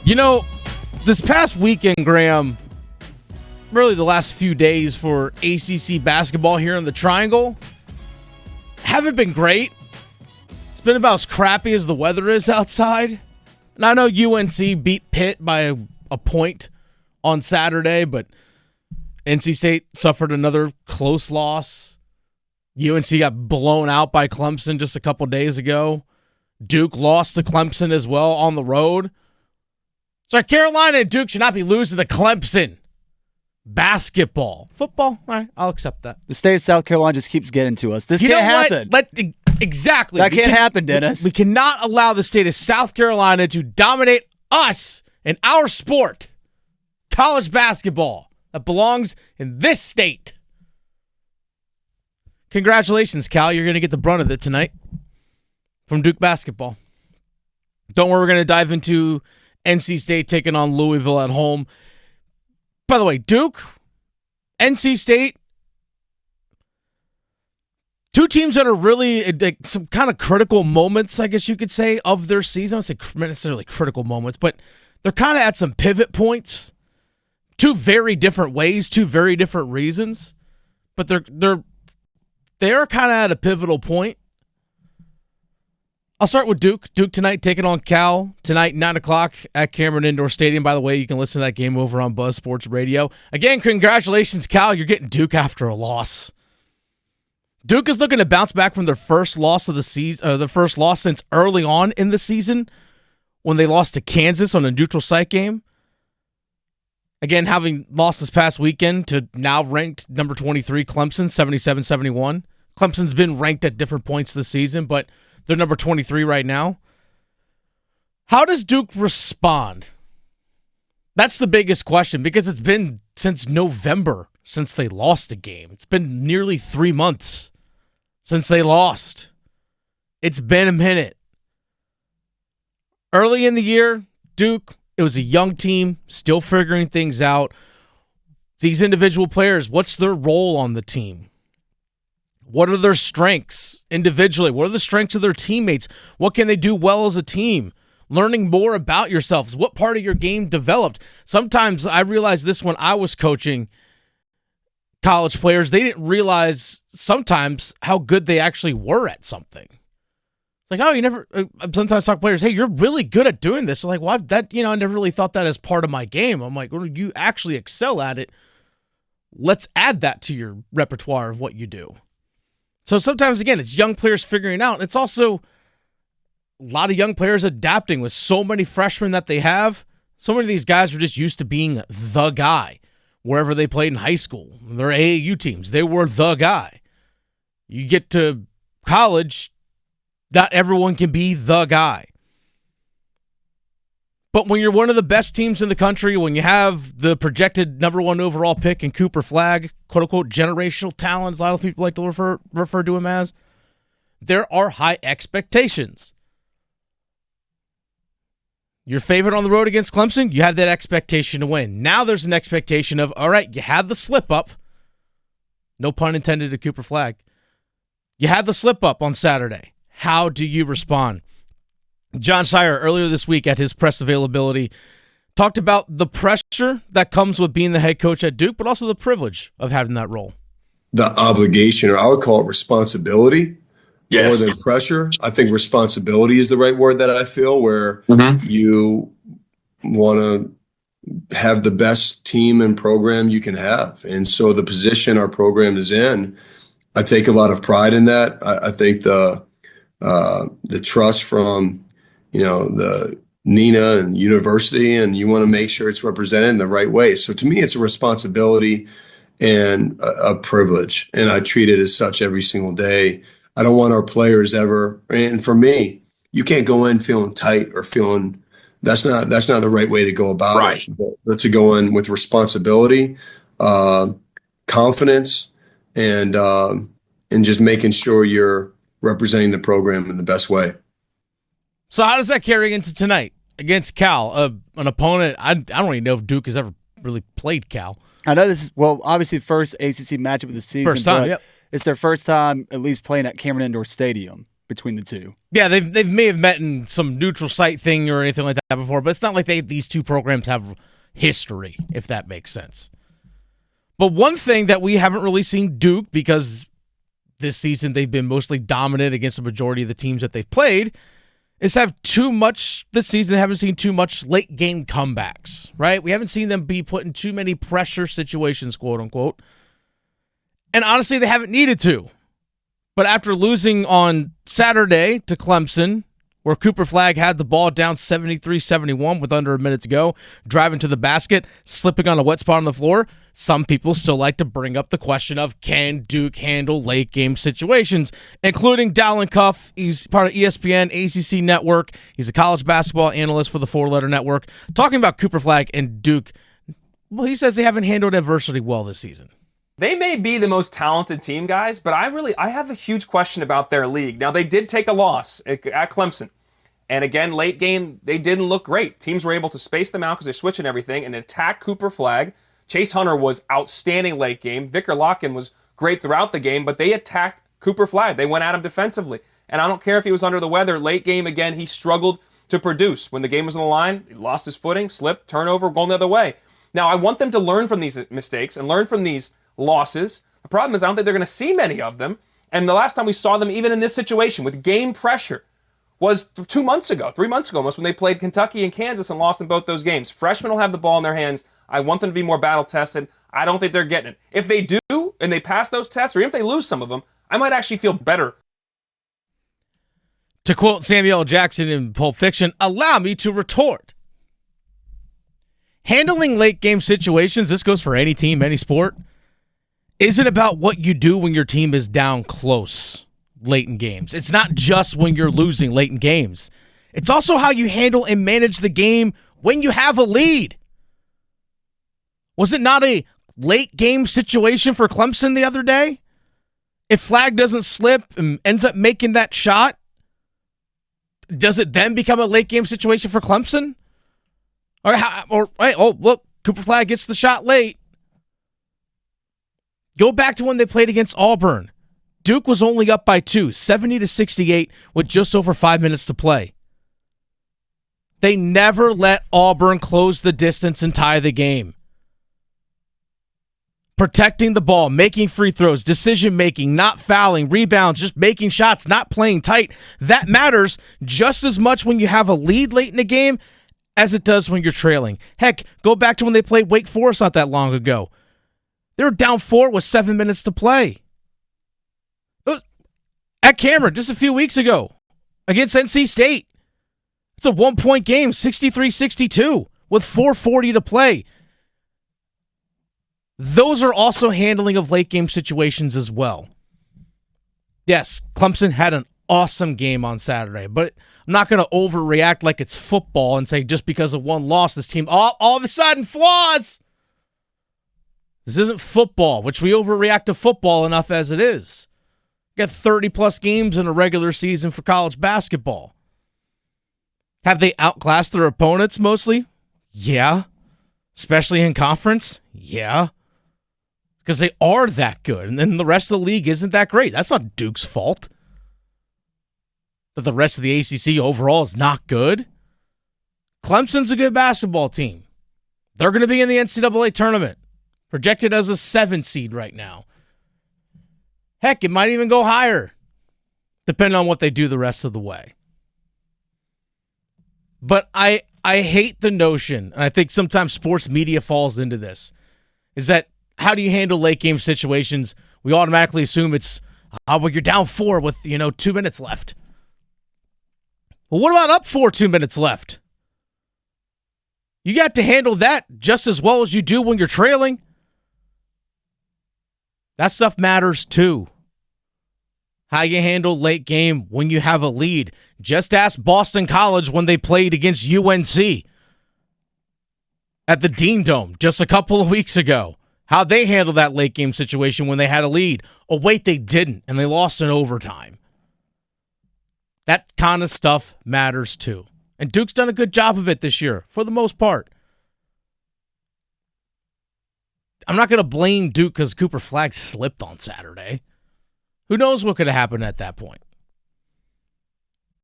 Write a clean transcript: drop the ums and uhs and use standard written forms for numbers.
You know, this past weekend, Graham, really the last few days for ACC basketball here in the Triangle haven't been great. It's been about as crappy as the weather is outside. And I know UNC beat Pitt by a point on Saturday, but NC State suffered another close loss. UNC got blown out by Clemson just a couple days ago. Duke lost to Clemson as well on the road. So Carolina and Duke should not be losing to Clemson. Basketball. Football, all right, I'll accept that. The state of South Carolina just keeps getting to us. This can't happen. Exactly. That can't happen, Dennis. We cannot allow the state of South Carolina to dominate us in our sport. College basketball that belongs in this state. Congratulations, Cal. You're going to get the brunt of it tonight from Duke basketball. Don't worry, we're going to dive into NC State taking on Louisville at home. By the way, Duke, NC State, two teams that are really like some kind of critical moments, I guess you could say, of their season. I don't say necessarily critical moments, but they're kind of at some pivot points. Two very different ways, two very different reasons, but they're kind of at a pivotal point. I'll start with Duke. Duke tonight taking on Cal tonight, 9 o'clock at Cameron Indoor Stadium. By the way, you can listen to that game over on Buzz Sports Radio. Again, congratulations, Cal. You're getting Duke after a loss. Duke is looking to bounce back from their first loss of the season, the first loss since early on in the season when they lost to Kansas on a neutral site game. Again, having lost this past weekend to now ranked number 23 Clemson, 77-71. Clemson's been ranked at different points this season, but they're number 23 right now. How does Duke respond? That's the biggest question because it's been since November since they lost a game. It's been nearly 3 months since they lost. It's been a minute. Early in the year, Duke, it was a young team, still figuring things out. These individual players, what's their role on the team? What are their strengths individually? What are the strengths of their teammates? What can they do well as a team? Learning more about yourselves. What part of your game developed? Sometimes I realized this when I was coaching college players. They didn't realize sometimes how good they actually were at something. It's like, oh, you never. Sometimes talk to players, hey, you're really good at doing this. So like, well, I never really thought that as part of my game. I'm like, well, you actually excel at it. Let's add that to your repertoire of what you do. So sometimes, again, it's young players figuring out. It's also a lot of young players adapting with so many freshmen that they have. So many of these guys are just used to being the guy wherever they played in high school. Their AAU teams, they were the guy. You get to college, not everyone can be the guy. But when you're one of the best teams in the country, when you have the projected number 1 overall pick in Cooper Flagg, quote-unquote generational talent, as a lot of people like to refer to him as, there are high expectations. Your favorite on the road against Clemson, you have that expectation to win. Now there's an expectation of, all right, you had the slip-up. No pun intended to Cooper Flagg. You had the slip-up on Saturday. How do you respond? John Sire, earlier this week at his press availability, talked about the pressure that comes with being the head coach at Duke, but also the privilege of having that role. The obligation, or I would call it responsibility, more than pressure. I think responsibility is the right word that I feel, where you want to have the best team and program you can have. And so the position our program is in, I take a lot of pride in that. I think the trust from the Nina and university, and you want to make sure it's represented in the right way. So to me, it's a responsibility and a privilege, and I treat it as such every single day. I don't want our players ever, and for me, you can't go in feeling tight or feeling that's not the right way to go about it. But to go in with responsibility, confidence, and just making sure you're representing the program in the best way. So how does that carry into tonight against Cal, an opponent? I don't even know if Duke has ever really played Cal. I know this is, obviously the first ACC matchup of the season. First time, yep. It's their first time at least playing at Cameron Indoor Stadium. between the two. Yeah, they may have met in some neutral site thing or anything like that before, but it's not like these two programs have history, if that makes sense. But one thing that we haven't really seen Duke, because this season they've been mostly dominant against the majority of the teams that they've played, is have too much this season. They haven't seen too much late game comebacks, right? We haven't seen them be put in too many pressure situations, quote unquote. And honestly, they haven't needed to. But after losing on Saturday to Clemson, where Cooper Flagg had the ball down 73-71 with under a minute to go, driving to the basket, slipping on a wet spot on the floor, some people still like to bring up the question of, can Duke handle late game situations, including Dallin Cuff. He's part of ESPN, ACC Network. He's a college basketball analyst for the Four Letter Network. Talking about Cooper Flagg and Duke, well, he says they haven't handled adversity well this season. They may be the most talented team, guys, but I have a huge question about their league. Now, they did take a loss at Clemson. And again, late game, they didn't look great. Teams were able to space them out because they're switching everything and attack Cooper Flagg. Chase Hunter was outstanding late game. Vicar Locken was great throughout the game, but they attacked Cooper Flagg. They went at him defensively. And I don't care if he was under the weather. Late game, again, he struggled to produce. When the game was on the line, he lost his footing, slipped, turnover, going the other way. Now, I want them to learn from these mistakes and learn from these losses. The problem is I don't think they're going to see many of them. And the last time we saw them, even in this situation with game pressure, was 3 months ago almost, when they played Kentucky and Kansas and lost in both those games. Freshmen will have the ball in their hands. I want them to be more battle-tested. I don't think they're getting it. If they do, and they pass those tests, or even if they lose some of them, I might actually feel better. To quote Samuel L. Jackson in Pulp Fiction, allow me to retort. Handling late-game situations, this goes for any team, any sport, isn't about what you do when your team is down close late in games. It's not just when you're losing late in games. It's also how you handle and manage the game when you have a lead. Was it not a late game situation for Clemson the other day? If Flagg doesn't slip and ends up making that shot, does it then become a late game situation for Clemson? Look, Cooper Flagg gets the shot late. Go back to when they played against Auburn. Duke was only up by 2, 70-68, with just over 5 minutes to play. They never let Auburn close the distance and tie the game. Protecting the ball, making free throws, decision-making, not fouling, rebounds, just making shots, not playing tight. That matters just as much when you have a lead late in the game as it does when you're trailing. Heck, go back to when they played Wake Forest not that long ago. They were down 4 with 7 minutes to play. At Cameron just a few weeks ago against NC State. It's a 1-point game, 63-62, with 4:40 to play. Those are also handling of late game situations as well. Yes, Clemson had an awesome game on Saturday, but I'm not going to overreact like it's football and say just because of one loss, this team all of a sudden flaws. This isn't football, which we overreact to football enough as it is. Got 30-plus games in a regular season for college basketball. Have they outclassed their opponents mostly? Yeah. Especially in conference? Yeah. Because they are that good, and then the rest of the league isn't that great. That's not Duke's fault. That the rest of the ACC overall is not good. Clemson's a good basketball team. They're going to be in the NCAA tournament. Projected as a 7 seed right now. Heck, it might even go higher, depending on what they do the rest of the way. But I hate the notion, and I think sometimes sports media falls into this, is that how do you handle late game situations? We automatically assume it's, well, you're down 4 with, 2 minutes left. Well, what about up 4, 2 minutes left? You got to handle that just as well as you do when you're trailing. That stuff matters too. How you handle late game when you have a lead. Just ask Boston College when they played against UNC at the Dean Dome just a couple of weeks ago. How they handled that late game situation when they had a lead. Oh, wait, they didn't, and they lost in overtime. That kind of stuff matters too. And Duke's done a good job of it this year, for the most part. I'm not going to blame Duke because Cooper Flagg slipped on Saturday. Who knows what could have happened at that point?